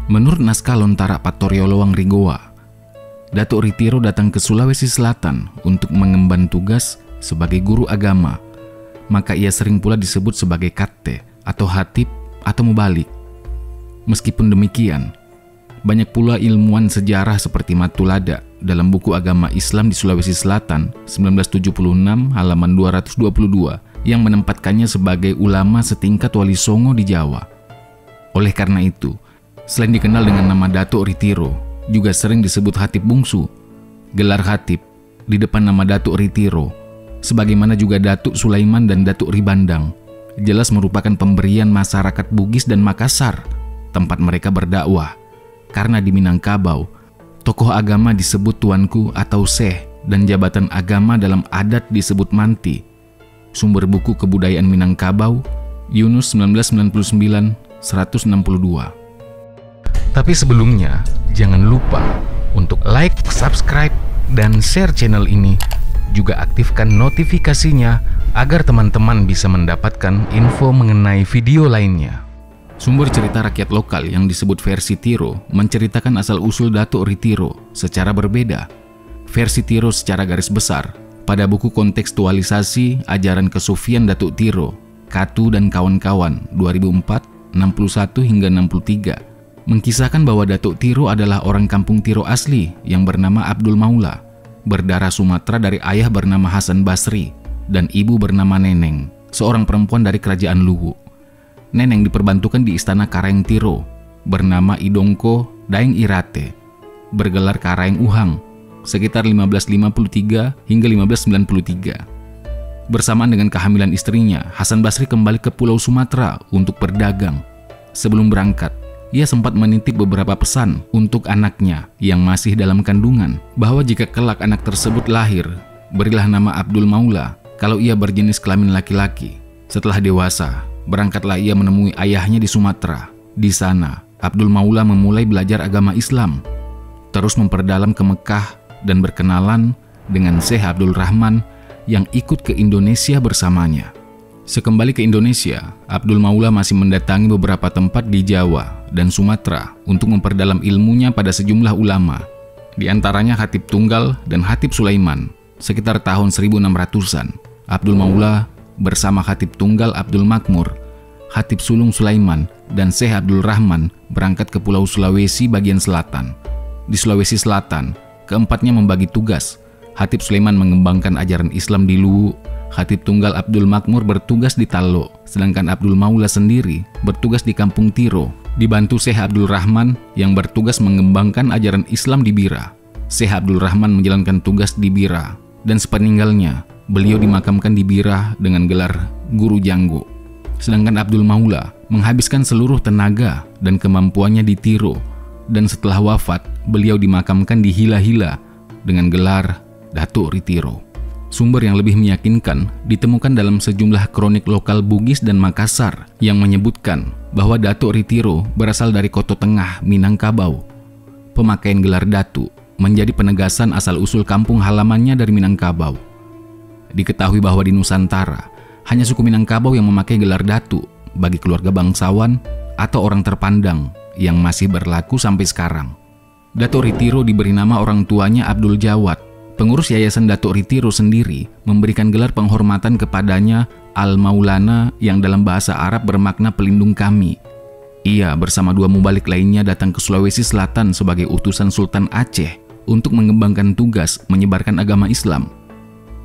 Menurut naskah Lontara Patoriolowang Rigowa, Datuk Ritiro datang ke Sulawesi Selatan untuk mengemban tugas sebagai guru agama. Maka ia sering pula disebut sebagai katte atau hatib atau mubalik. Meskipun demikian, banyak pula ilmuwan sejarah seperti Matulada dalam buku Agama Islam di Sulawesi Selatan 1976 halaman 222 yang menempatkannya sebagai ulama setingkat Wali Songo di Jawa. Oleh karena itu, selain dikenal dengan nama Datuk Ritiro, juga sering disebut hatib bungsu. Gelar hatib di depan nama Datuk Ritiro, sebagaimana juga Datuk Sulaiman dan Datuk Ribandang, jelas merupakan pemberian masyarakat Bugis dan Makassar, tempat mereka berdakwah. Karena di Minangkabau, tokoh agama disebut tuanku atau seh, dan jabatan agama dalam adat disebut manti. Sumber buku Kebudayaan Minangkabau, Yunus 1999, 162. Tapi sebelumnya, jangan lupa untuk like, subscribe, dan share channel ini. Juga aktifkan notifikasinya agar teman-teman bisa mendapatkan info mengenai video lainnya. Sumber cerita rakyat lokal yang disebut versi Tiro menceritakan asal-usul Datuk Ritiro secara berbeda. Versi Tiro secara garis besar pada buku Kontekstualisasi Ajaran Kesufian Datuk Tiro, Katu dan Kawan-Kawan 2004, 61 hingga 63, mengkisahkan bahwa Datuk Tiro adalah orang kampung Tiro asli yang bernama Abdul Maula, berdarah Sumatera dari ayah bernama Hasan Basri dan ibu bernama Neneng, seorang perempuan dari kerajaan Luwu. Neneng diperbantukan di istana Karaeng Tiro, bernama Idongko Daeng Irate, bergelar Karaeng Uhang, sekitar 1553 hingga 1593. Bersamaan dengan kehamilan istrinya, Hasan Basri kembali ke Pulau Sumatera untuk berdagang. Sebelum berangkat, ia sempat menitip beberapa pesan untuk anaknya yang masih dalam kandungan, bahwa jika kelak anak tersebut lahir, berilah nama Abdul Maula kalau ia berjenis kelamin laki-laki. Setelah dewasa, berangkatlah ia menemui ayahnya di Sumatera. Di sana, Abdul Maula memulai belajar agama Islam, terus memperdalam ke Mekah dan berkenalan dengan Syekh Abdul Rahman yang ikut ke Indonesia bersamanya. Sekembali ke Indonesia, Abdul Maula masih mendatangi beberapa tempat di Jawa dan Sumatera untuk memperdalam ilmunya pada sejumlah ulama, di antaranya Hatib Tunggal dan Hatib Sulaiman. Sekitar tahun 1600-an, Abdul Maula bersama Hatib Tunggal Abdul Makmur, Hatib Sulung Sulaiman, dan Syekh Abdul Rahman berangkat ke Pulau Sulawesi bagian selatan. Di Sulawesi Selatan, keempatnya membagi tugas. Hatib Sulaiman mengembangkan ajaran Islam di Luwu, Hatib Tunggal Abdul Makmur bertugas di Talo, sedangkan Abdul Maula sendiri bertugas di Kampung Tiro, dibantu Syekh Abdul Rahman yang bertugas mengembangkan ajaran Islam di Bira. Syekh Abdul Rahman menjalankan tugas di Bira, dan sepeninggalnya, beliau dimakamkan di Bira dengan gelar Guru Janggo. Sedangkan Abdul Maula menghabiskan seluruh tenaga dan kemampuannya di Tiro, dan setelah wafat, beliau dimakamkan di Hila-Hila dengan gelar Datuk Ritiro. Sumber yang lebih meyakinkan ditemukan dalam sejumlah kronik lokal Bugis dan Makassar yang menyebutkan bahwa Datuk Ritiro berasal dari Koto Tengah, Minangkabau. Pemakaian gelar Datuk menjadi penegasan asal-usul kampung halamannya dari Minangkabau. Diketahui bahwa di Nusantara, hanya suku Minangkabau yang memakai gelar Datuk bagi keluarga bangsawan atau orang terpandang yang masih berlaku sampai sekarang. Datuk Ritiro diberi nama orang tuanya Abdul Jawad. Pengurus Yayasan Datuk Ritiro sendiri memberikan gelar penghormatan kepadanya Al-Maulana yang dalam bahasa Arab bermakna pelindung kami. Ia bersama dua mubalik lainnya datang ke Sulawesi Selatan sebagai utusan Sultan Aceh untuk mengembangkan tugas menyebarkan agama Islam.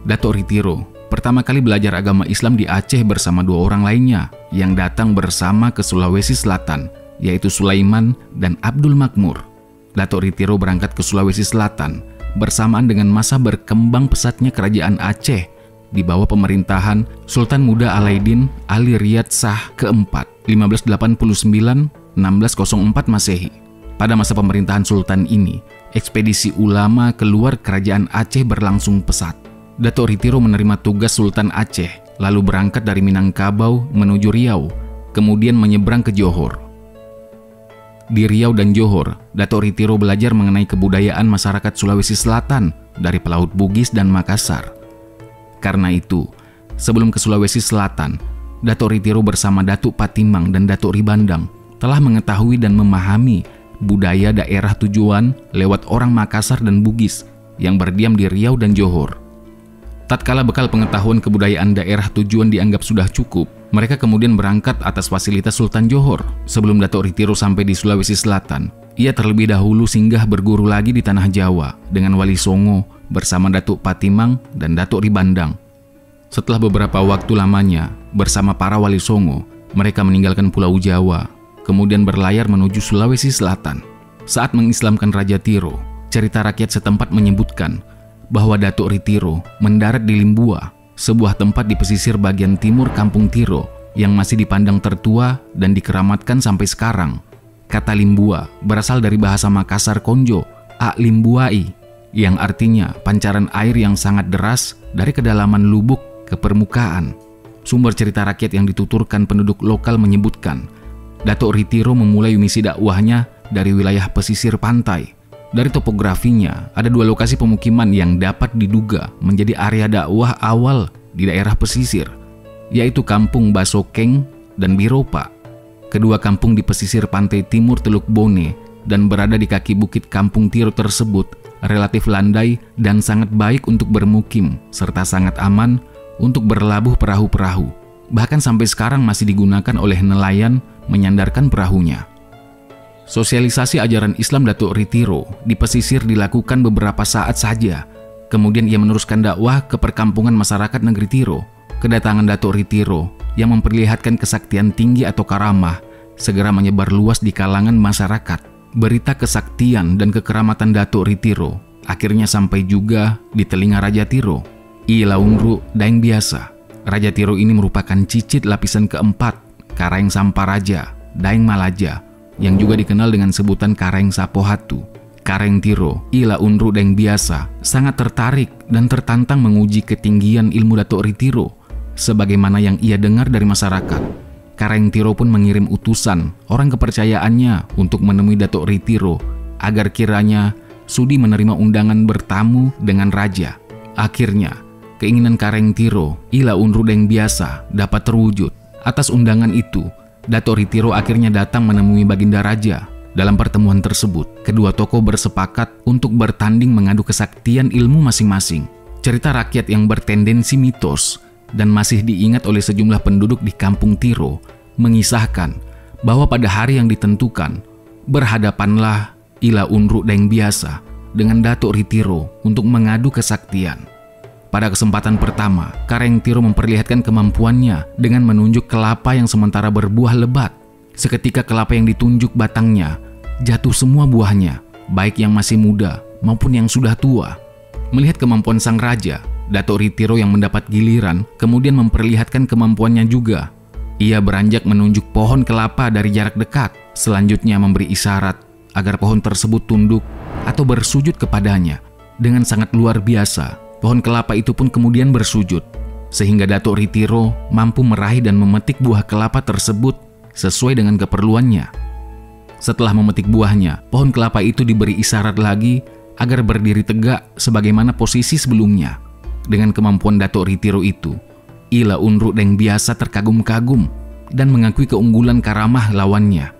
Datuk Ritiro pertama kali belajar agama Islam di Aceh bersama dua orang lainnya yang datang bersama ke Sulawesi Selatan, yaitu Sulaiman dan Abdul Makmur. Datuk Ritiro berangkat ke Sulawesi Selatan bersamaan dengan masa berkembang pesatnya kerajaan Aceh di bawah pemerintahan Sultan Muda Alaidin Ali Riyad Shah keempat 1589-1604 Masehi. Pada masa pemerintahan Sultan ini, ekspedisi ulama keluar kerajaan Aceh berlangsung pesat. Datuk Ritiro menerima tugas Sultan Aceh, lalu berangkat dari Minangkabau menuju Riau, kemudian menyeberang ke Johor. Di Riau dan Johor, Datuk Ritiro belajar mengenai kebudayaan masyarakat Sulawesi Selatan dari pelaut Bugis dan Makassar. Karena itu, sebelum ke Sulawesi Selatan, Datuk Ritiro bersama Datuk Patimang dan Datuk Ribandang telah mengetahui dan memahami budaya daerah tujuan lewat orang Makassar dan Bugis yang berdiam di Riau dan Johor. Tatkala bekal pengetahuan kebudayaan daerah tujuan dianggap sudah cukup, mereka kemudian berangkat atas fasilitas Sultan Johor. Sebelum Datuk Ritiro sampai di Sulawesi Selatan, ia terlebih dahulu singgah berguru lagi di tanah Jawa dengan Wali Songo bersama Datuk Patimang dan Datuk Ribandang. Setelah beberapa waktu lamanya bersama para Wali Songo, mereka meninggalkan Pulau Jawa, kemudian berlayar menuju Sulawesi Selatan. Saat mengislamkan Raja Tiro, cerita rakyat setempat menyebutkan bahwa Datuk Ritiro mendarat di Limbua, sebuah tempat di pesisir bagian timur Kampung Tiro yang masih dipandang tertua dan dikeramatkan sampai sekarang. Kata Limbua berasal dari bahasa Makassar Konjo, A Limbuai, yang artinya pancaran air yang sangat deras dari kedalaman lubuk ke permukaan. Sumber cerita rakyat yang dituturkan penduduk lokal menyebutkan, Datuk Ritiro memulai misi dakwahnya dari wilayah pesisir pantai. Dari topografinya, ada dua lokasi pemukiman yang dapat diduga menjadi area dakwah awal di daerah pesisir, yaitu Kampung Basokeng dan Biropa. Kedua kampung di pesisir pantai timur Teluk Bone dan berada di kaki bukit Kampung Tiro tersebut relatif landai dan sangat baik untuk bermukim, serta sangat aman untuk berlabuh perahu-perahu. Bahkan sampai sekarang masih digunakan oleh nelayan menyandarkan perahunya. Sosialisasi ajaran Islam Datuk Ritiro di pesisir dilakukan beberapa saat saja. Kemudian ia meneruskan dakwah ke perkampungan masyarakat negeri Tiro. Kedatangan Datuk Ritiro yang memperlihatkan kesaktian tinggi atau karamah segera menyebar luas di kalangan masyarakat. Berita kesaktian dan kekeramatan Datuk Ritiro akhirnya sampai juga di telinga Raja Tiro. I Launru Daeng Biasa. Raja Tiro ini merupakan cicit lapisan keempat Karaeng Samparaja Daeng Malaja, yang juga dikenal dengan sebutan Karaeng Sapohatu. Karaeng Tiro, Ila Unru Daeng Biasa, sangat tertarik dan tertantang menguji ketinggian ilmu Datuk Ritiro, sebagaimana yang ia dengar dari masyarakat. Karaeng Tiro pun mengirim utusan, orang kepercayaannya, untuk menemui Datuk Ritiro, agar kiranya sudi menerima undangan bertamu dengan raja. Akhirnya, keinginan Karaeng Tiro, Ila Unru Daeng Biasa, dapat terwujud. Atas undangan itu, Datuk Ritiro akhirnya datang menemui Baginda Raja. Dalam pertemuan tersebut, kedua tokoh bersepakat untuk bertanding mengadu kesaktian ilmu masing-masing. Cerita rakyat yang bertendensi mitos dan masih diingat oleh sejumlah penduduk di Kampung Tiro mengisahkan bahwa pada hari yang ditentukan, berhadapanlah Ila Unru Daeng Biasa dengan Datuk Ritiro untuk mengadu kesaktian. Pada kesempatan pertama, Karaeng Tiro memperlihatkan kemampuannya dengan menunjuk kelapa yang sementara berbuah lebat. Seketika kelapa yang ditunjuk batangnya jatuh semua buahnya, baik yang masih muda maupun yang sudah tua. Melihat kemampuan sang raja, Datuk Ritiro yang mendapat giliran kemudian memperlihatkan kemampuannya juga. Ia beranjak menunjuk pohon kelapa dari jarak dekat, selanjutnya memberi isyarat agar pohon tersebut tunduk atau bersujud kepadanya. Dengan sangat luar biasa, pohon kelapa itu pun kemudian bersujud, sehingga Datuk Ritiro mampu meraih dan memetik buah kelapa tersebut sesuai dengan keperluannya. Setelah memetik buahnya, pohon kelapa itu diberi isyarat lagi agar berdiri tegak sebagaimana posisi sebelumnya. Dengan kemampuan Datuk Ritiro itu, Ila Unru Daeng Biasa terkagum-kagum dan mengakui keunggulan karamah lawannya.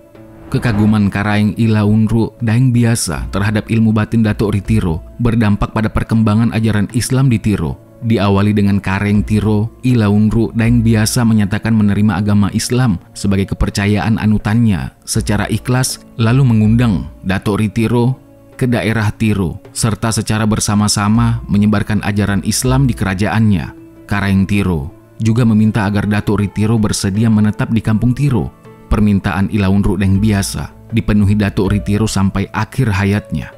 Kekaguman Karaeng Ila Unru Daeng Biasa terhadap ilmu batin Datuk Ritiro berdampak pada perkembangan ajaran Islam di Tiro. Diawali dengan Karaeng Tiro, Ila Unru Daeng Biasa menyatakan menerima agama Islam sebagai kepercayaan anutannya secara ikhlas, lalu mengundang Datuk Ritiro ke daerah Tiro, serta secara bersama-sama menyebarkan ajaran Islam di kerajaannya. Karaeng Tiro juga meminta agar Datuk Ritiro bersedia menetap di Kampung Tiro. Permintaan Ila Unru Daeng Biasa dipenuhi Datuk Ritiro sampai akhir hayatnya.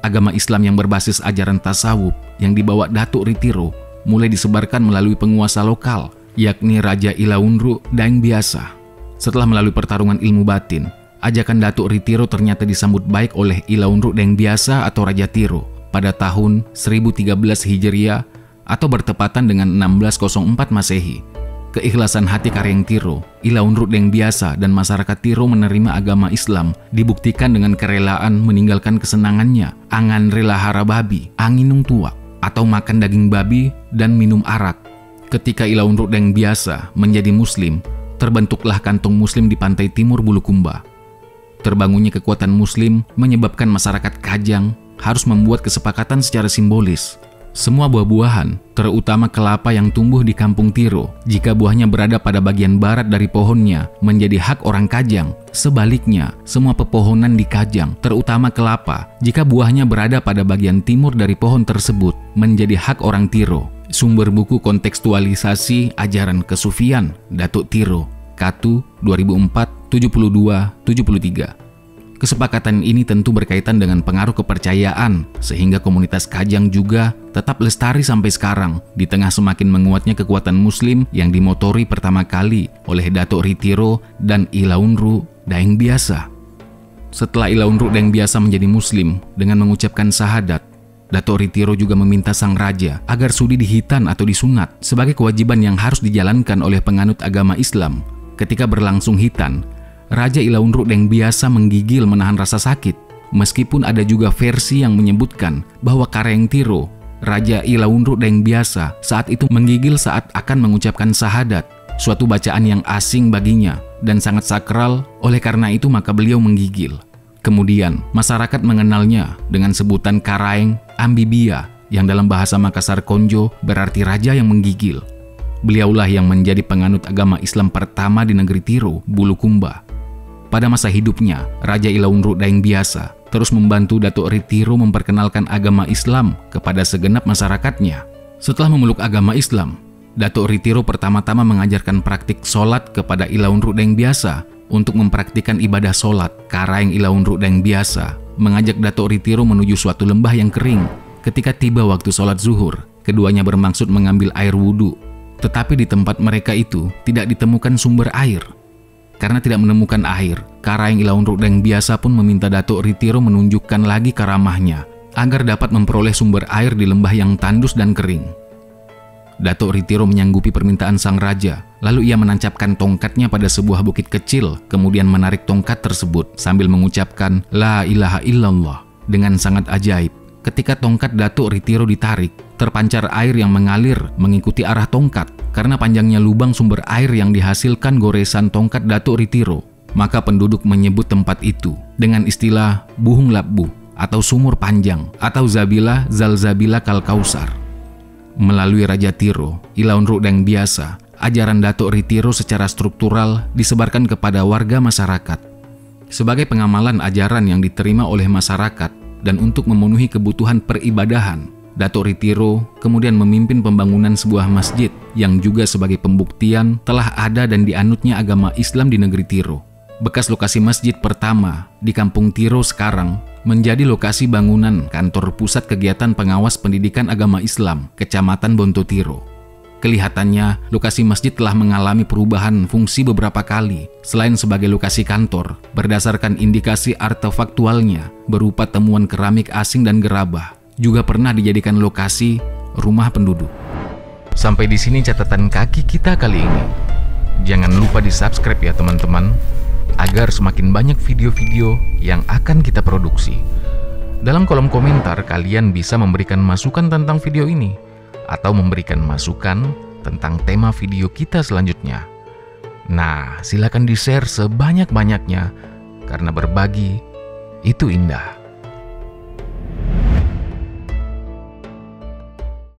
Agama Islam yang berbasis ajaran tasawuf yang dibawa Datuk Ritiro mulai disebarkan melalui penguasa lokal, yakni Raja Ila Unru Daeng Biasa. Setelah melalui pertarungan ilmu batin, ajakan Datuk Ritiro ternyata disambut baik oleh Ila Unru Daeng Biasa atau Raja Tiro pada tahun 1013 Hijriah atau bertepatan dengan 1604 Masehi. Keikhlasan hati Karaeng Tiro, Ila Unru Daeng Biasa dan masyarakat Tiro menerima agama Islam dibuktikan dengan kerelaan meninggalkan kesenangannya, angan rela hara babi, anginung tuak, atau makan daging babi dan minum arak. Ketika Ila Unru Daeng Biasa menjadi Muslim, terbentuklah kantong Muslim di pantai timur Bulukumba. Terbangunnya kekuatan Muslim menyebabkan masyarakat Kajang harus membuat kesepakatan secara simbolis. Semua buah-buahan, terutama kelapa yang tumbuh di kampung Tiro, jika buahnya berada pada bagian barat dari pohonnya, menjadi hak orang Kajang. Sebaliknya, semua pepohonan di Kajang, terutama kelapa, jika buahnya berada pada bagian timur dari pohon tersebut, menjadi hak orang Tiro. Sumber buku kontekstualisasi ajaran kesufian, Datuk Tiro, Katu, 2004, 72-73. Kesepakatan ini tentu berkaitan dengan pengaruh kepercayaan, sehingga komunitas Kajang juga tetap lestari sampai sekarang, di tengah semakin menguatnya kekuatan Muslim yang dimotori pertama kali oleh Datuk Ritiro dan Ilaunru Daeng Biasa. Setelah Ilaunru Daeng Biasa menjadi Muslim dengan mengucapkan syahadat, Datuk Ritiro juga meminta sang raja agar sudi dihitan atau disunat sebagai kewajiban yang harus dijalankan oleh penganut agama Islam. Ketika berlangsung hitan, Raja Ilaunru Daeng Biasa menggigil menahan rasa sakit, meskipun ada juga versi yang menyebutkan bahwa Kareng Tiro, Raja Ilaunru Daeng Biasa, saat itu menggigil saat akan mengucapkan syahadat, suatu bacaan yang asing baginya dan sangat sakral, oleh karena itu maka beliau menggigil. Kemudian, masyarakat mengenalnya dengan sebutan Karaeng Ambibia, yang dalam bahasa Makassar Konjo berarti raja yang menggigil. Beliaulah yang menjadi penganut agama Islam pertama di negeri Tiro, Bulukumba. Pada masa hidupnya, Raja Ilaunru Daeng Biasa terus membantu Datuk Ritiro memperkenalkan agama Islam kepada segenap masyarakatnya. Setelah memeluk agama Islam, Datuk Ritiro pertama-tama mengajarkan praktik solat kepada Ilaunru Daeng Biasa. Untuk mempraktikkan ibadah solat, Karaeng Ilaunru Daeng Biasa mengajak Datuk Ritiro menuju suatu lembah yang kering. Ketika tiba waktu solat zuhur, keduanya bermaksud mengambil air wudhu. Tetapi di tempat mereka itu tidak ditemukan sumber air. Karena tidak menemukan air, Karaeng Ilaunru Daeng Biasa pun meminta Datuk Ritiro menunjukkan lagi karamahnya agar dapat memperoleh sumber air di lembah yang tandus dan kering. Datuk Ritiro menyanggupi permintaan sang raja, lalu ia menancapkan tongkatnya pada sebuah bukit kecil, kemudian menarik tongkat tersebut sambil mengucapkan La ilaha illallah. Dengan sangat ajaib, ketika tongkat Datuk Ritiro ditarik, terpancar air yang mengalir mengikuti arah tongkat. Karena panjangnya lubang sumber air yang dihasilkan goresan tongkat Datuk Ritiro, maka penduduk menyebut tempat itu dengan istilah Buhung Labbu atau sumur panjang atau Zabila Zalzabila Kalkausar. Melalui Raja Tiro, Ilaunru Daeng Biasa, ajaran Datuk Ritiro secara struktural disebarkan kepada warga masyarakat. Sebagai pengamalan ajaran yang diterima oleh masyarakat dan untuk memenuhi kebutuhan peribadahan, Datuk Ritiro kemudian memimpin pembangunan sebuah masjid yang juga sebagai pembuktian telah ada dan dianutnya agama Islam di negeri Tiro. Bekas lokasi masjid pertama di kampung Tiro sekarang menjadi lokasi bangunan kantor pusat kegiatan pengawas pendidikan agama Islam, Kecamatan Bontotiro. Kelihatannya, lokasi masjid telah mengalami perubahan fungsi beberapa kali, selain sebagai lokasi kantor, berdasarkan indikasi artefaktualnya berupa temuan keramik asing dan gerabah. Juga pernah dijadikan lokasi rumah penduduk. Sampai di sini catatan kaki kita kali ini. Jangan lupa di-subscribe ya teman-teman, agar semakin banyak video-video yang akan kita produksi. Dalam kolom komentar kalian bisa memberikan masukan tentang video ini, atau memberikan masukan tentang tema video kita selanjutnya. Nah, silakan di-share sebanyak-banyaknya, karena berbagi itu indah.